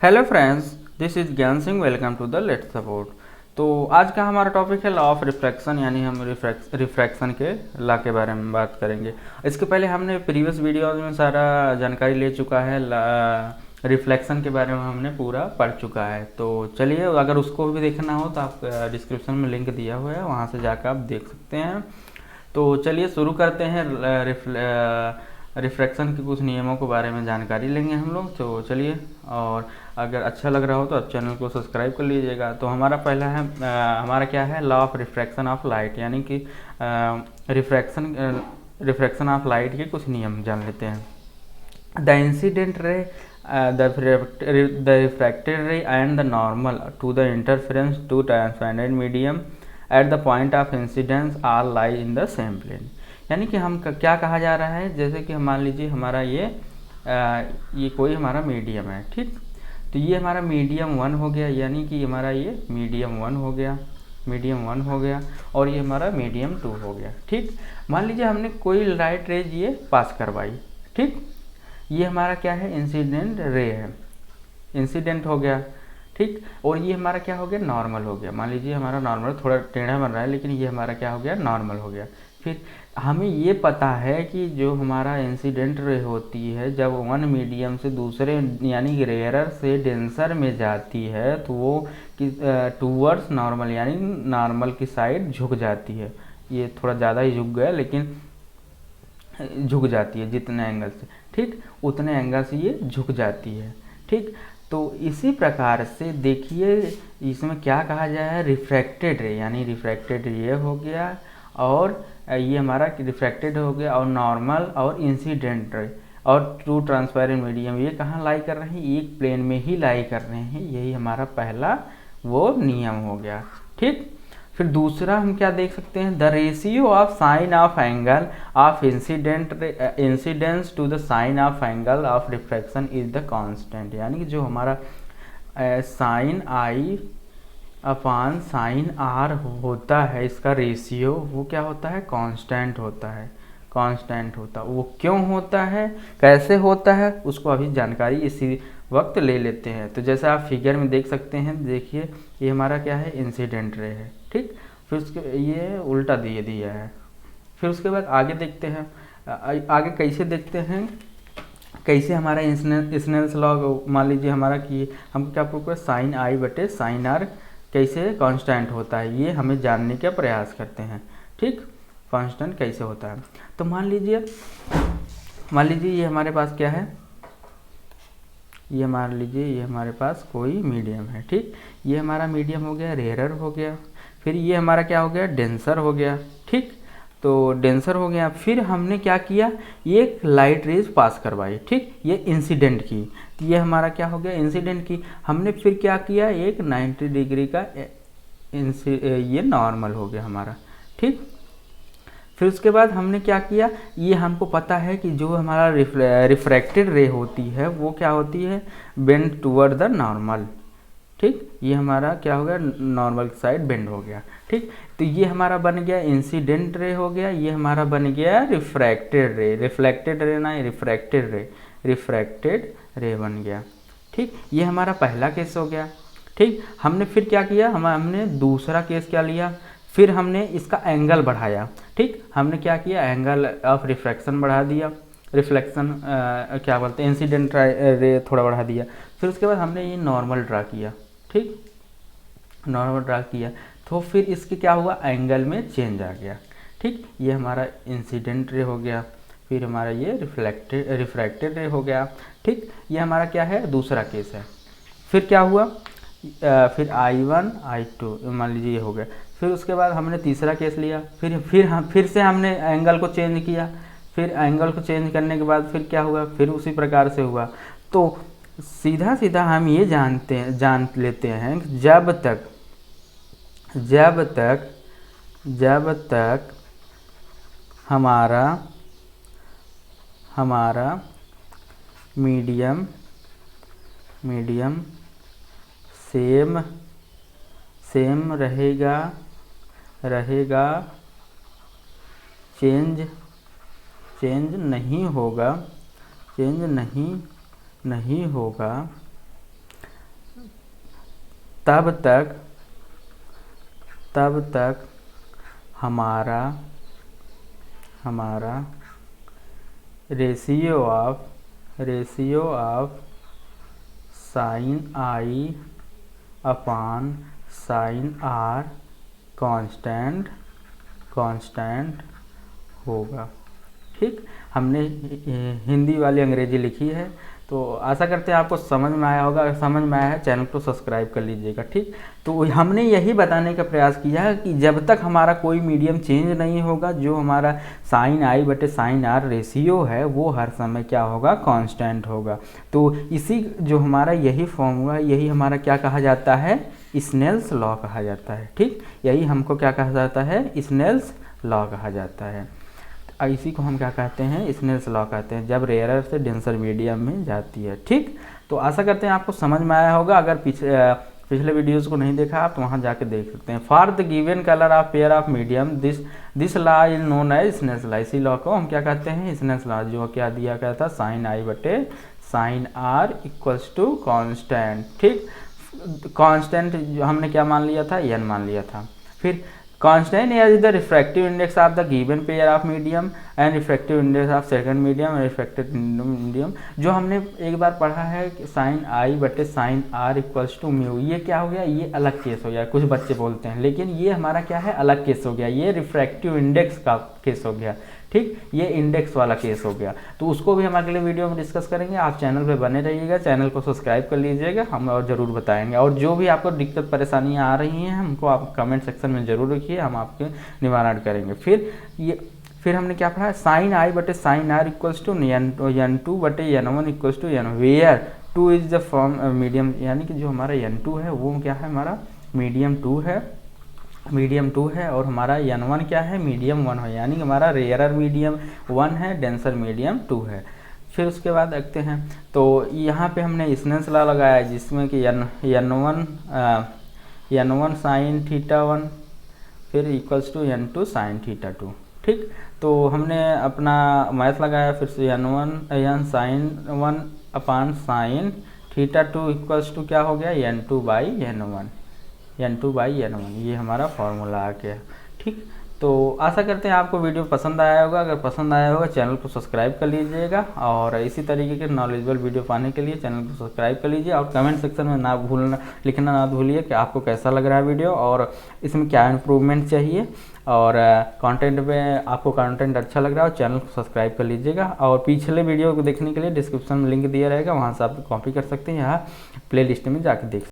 Hello friends, this is Gyan Singh. Welcome to the let's support. तो आज का हमारा टॉपिक है लॉ ऑफ रिफ्रैक्शन, यानी हम रिफ्रैक्शन के लॉ के बारे में बात करेंगे। इसके पहले हमने प्रीवियस वीडियोज में सारा जानकारी ले चुका है, रिफ्लेक्शन के बारे में हमने पूरा पढ़ चुका है। तो चलिए, अगर उसको भी देखना हो तो आप डिस्क्रिप्शन में लिंक दिया हुआ है, वहाँ से जाकर आप देख सकते हैं। तो चलिए शुरू करते हैं। रिफ्रैक्शन के कुछ नियमों के बारे में जानकारी लेंगे हम लोग। तो चलिए, और अगर अच्छा लग रहा हो तो आप चैनल को सब्सक्राइब कर लीजिएगा। तो हमारा पहला है, हमारा क्या है, law of refraction of light, यानी कि रिफ्रैक्शन ऑफ लाइट के कुछ नियम जान लेते हैं। The incident ray, the refracted ray and the normal to the interference to transparent medium at the point of incidence are lie in the same plane. यानी कि हम क्या कहा जा रहा है, जैसे कि मान लीजिए हमारा ये कोई हमारा मीडियम है, ठीक। तो ये हमारा मीडियम 1 हो गया, यानी कि हमारा ये मीडियम 1 हो गया, मीडियम 1 हो गया, और ये हमारा मीडियम 2 हो गया, ठीक। मान लीजिए हमने कोई लाइट रेज ये पास करवाई, ठीक। ये हमारा क्या है, इंसिडेंट रे है, इंसिडेंट हो गया, ठीक। और ये हमारा क्या हो गया, नॉर्मल हो गया। मान लीजिए हमारा नॉर्मल थोड़ा टेढ़ा बन रहा है, लेकिन ये हमारा क्या हो गया, नॉर्मल हो गया। फिर हमें ये पता है कि जो हमारा इंसिडेंट रे होती है, जब वन मीडियम से दूसरे यानी कि रेयरर से डेंसर में जाती है, तो वो टूवर्ड्स नॉर्मल यानी नॉर्मल की साइड झुक जाती है। ये थोड़ा ज़्यादा ही झुक गया, लेकिन झुक जाती है जितने एंगल से, ठीक, उतने एंगल से ये झुक जाती है, ठीक। तो इसी प्रकार से देखिए, इसमें क्या कहा जाए, रिफ्रैक्टेड रे, यानी रिफ्रैक्टेड ये हो गया, और ये हमारा रिफ्रैक्टेड हो गया, और नॉर्मल और इंसिडेंट रे और ट्रू ट्रांसपेरेंट मीडियम, ये कहाँ लाई कर रहे हैं, एक प्लेन में ही लाई कर रहे हैं। यही हमारा पहला वो नियम हो गया, ठीक। फिर दूसरा हम क्या देख सकते हैं, the ratio of sine of angle of incidence to the sine of angle of refraction is the constant. यानी कि जो हमारा sine i upon sine r होता है, इसका रेशियो वो क्या होता है, कांस्टेंट होता है, कांस्टेंट होता है। वो क्यों होता है, कैसे होता है, उसको अभी जानकारी इसी वक्त ले लेते हैं। तो जैसे आप फिगर में देख सकते हैं, देखिए ये हमारा क्या है, इंसिडेंट रे है, ठीक। फिर उसके ये उल्टा दिया है। फिर उसके बाद आगे देखते हैं, आगे कैसे देखते हैं, कैसे हमारा स्नेल्स लॉ, मान लीजिए हमारा कि हमको क्या प्रूव है, साइन आई बटे साइन आर कैसे कांस्टेंट होता है, ये हमें जानने का प्रयास करते हैं, ठीक। कांस्टेंट कैसे होता है, तो मान लीजिए ये हमारे पास क्या है, ये मान लीजिए ये हमारे पास कोई मीडियम है, ठीक। ये हमारा मीडियम हो गया, रेयरर हो गया। फिर ये हमारा क्या हो गया, डेंसर हो गया, ठीक। तो डेंसर हो गया। फिर हमने क्या किया, ये लाइट रेज पास करवाई, ठीक, ये इंसिडेंट की। ये हमारा क्या हो गया, इंसिडेंट की। हमने फिर क्या किया, एक 90 डिग्री का ये नॉर्मल हो गया हमारा, ठीक। फिर उसके बाद हमने क्या किया, ये हमको पता है कि जो हमारा रिफ्रैक्टेड रे होती है वो क्या होती है, बेंड टूवर्ड द नॉर्मल, ठीक। ये हमारा क्या हो गया, नॉर्मल साइड बेंड हो गया, ठीक। तो ये हमारा बन गया इंसिडेंट रे हो गया, ये हमारा बन गया रिफ्रैक्टेड रे, रिफ्लेक्टेड रे ना, रिफ्रैक्टेड रे बन गया, ठीक। ये हमारा पहला केस हो गया, ठीक। हमने फिर क्या किया, हमने दूसरा केस क्या लिया, फिर हमने इसका एंगल बढ़ाया, ठीक। हमने क्या किया, एंगल ऑफ रिफ्रैक्शन बढ़ा दिया, रिफ्लेक्शन क्या बोलते हैं, इंसिडेंट रे थोड़ा बढ़ा दिया। फिर उसके बाद हमने ये नॉर्मल ड्रा किया, ठीक, नॉर्मल ड्रा किया। तो फिर इसके क्या हुआ, एंगल में चेंज आ गया, ठीक। ये हमारा इंसिडेंट रे हो गया। फिर हमारा ये रिफ्रैक्टेड रे हो गया, ठीक। ये हमारा क्या है, दूसरा केस है। फिर क्या हुआ, फिर I1 I2 मान लीजिए ये हो गया। फिर उसके बाद हमने तीसरा केस लिया, फिर से हमने एंगल को चेंज किया। फिर एंगल को चेंज करने के बाद फिर क्या हुआ, फिर उसी प्रकार से हुआ। तो सीधा हम ये जान लेते हैं कि जब तक हमारा मीडियम सेम रहेगा, चेंज नहीं होगा, तब तक हमारा ratio of sine i upon sine r constant होगा। ठीक, हमने हिंदी वाली अंग्रेजी लिखी है, तो आशा करते हैं आपको समझ में आया होगा। अगर समझ में आया है चैनल को सब्सक्राइब कर लीजिएगा। ठीक, तो हमने यही बताने का प्रयास किया है कि जब तक हमारा कोई मीडियम चेंज नहीं होगा, जो हमारा साइन आई बटे साइन आर रेशियो है वो हर समय क्या होगा, कांस्टेंट होगा। तो इसी जो हमारा यही फॉर्मूला, यही हमारा क्या कहा जाता है, स्नेल्स लॉ कहा जाता है। ठीक, यही हमको क्या कहा जाता है, स्नेल्स लॉ कहा जाता है। इसी को हम क्या कहते हैं, स्नेल्स लॉ कहते हैं, जब रेयरर से डेंसर मीडियम में जाती है। ठीक, तो आशा करते हैं आपको समझ में आया होगा। अगर पिछले वीडियोस को नहीं देखा आप तो वहाँ जाके देख सकते हैं। For the given colour of pair of medium this law is known as Snell's law. इसी लॉ को हम क्या कहते हैं, स्नेल्स लॉ, जो क्या दिया गया था, साइन आई बटे sine r equals to constant. ठीक, कांस्टेंट जो हमने क्या मान लिया था, n मान लिया था। फिर constant is the refractive index of the given pair of medium and refractive index of second medium and refractive medium. जो हमने एक बार पढ़ा है कि साइन आई बटे sine r equals to mu, ये क्या हो गया, ये अलग केस हो गया, कुछ बच्चे बोलते हैं, लेकिन ये हमारा क्या है, अलग केस हो गया, ये रिफ्रैक्टिव इंडेक्स का केस हो गया। ठीक, ये इंडेक्स वाला केस हो गया, तो उसको भी हम अगले वीडियो में डिस्कस करेंगे। आप चैनल पे बने रहिएगा, चैनल को सब्सक्राइब कर लीजिएगा, हम और ज़रूर बताएंगे। और जो भी आपको दिक्कत परेशानियां आ रही हैं हमको आप कमेंट सेक्शन में ज़रूर रखिए, हम आपके निवारण करेंगे। फिर हमने क्या पढ़ा, साइन आई बटे sine r equals to n two बटे n one equals to n, where two is the form medium, यानी कि जो हमारा एन टू है वो क्या है, हमारा मीडियम टू है और हमारा n1 क्या है, मीडियम 1 है, यानी कि हमारा रेयरर मीडियम 1 है, डेंसर मीडियम 2 है। फिर उसके बाद देखते हैं, तो यहाँ पे हमने स्नेल्स लॉ लगाया है, जिसमें कि n1 साइन थीटा 1 फिर equals to n2 sign theta 2। ठीक, तो हमने अपना मैथ लगाया, फिर से n sine 1 upon sine theta 2 equals to क्या हो गया, n2 बाई n1, ये हमारा फॉर्मूला आ गया। ठीक, तो आशा करते हैं आपको वीडियो पसंद आया होगा। अगर पसंद आया होगा चैनल को सब्सक्राइब कर लीजिएगा, और इसी तरीके के नॉलेजेबल वीडियो पाने के लिए चैनल को सब्सक्राइब कर लीजिए। और कमेंट सेक्शन में लिखना ना भूलिए कि आपको कैसा लग रहा है वीडियो और इसमें क्या इम्प्रूवमेंट चाहिए, और कंटेंट में आपको कंटेंट अच्छा लग रहा है, चैनल को सब्सक्राइब कर लीजिएगा। और पिछले वीडियो को देखने के लिए डिस्क्रिप्शन में लिंक दिया रहेगा, वहाँ से आप कॉपी कर सकते हैं, यहाँ प्ले लिस्ट में जाके देख सकते हैं।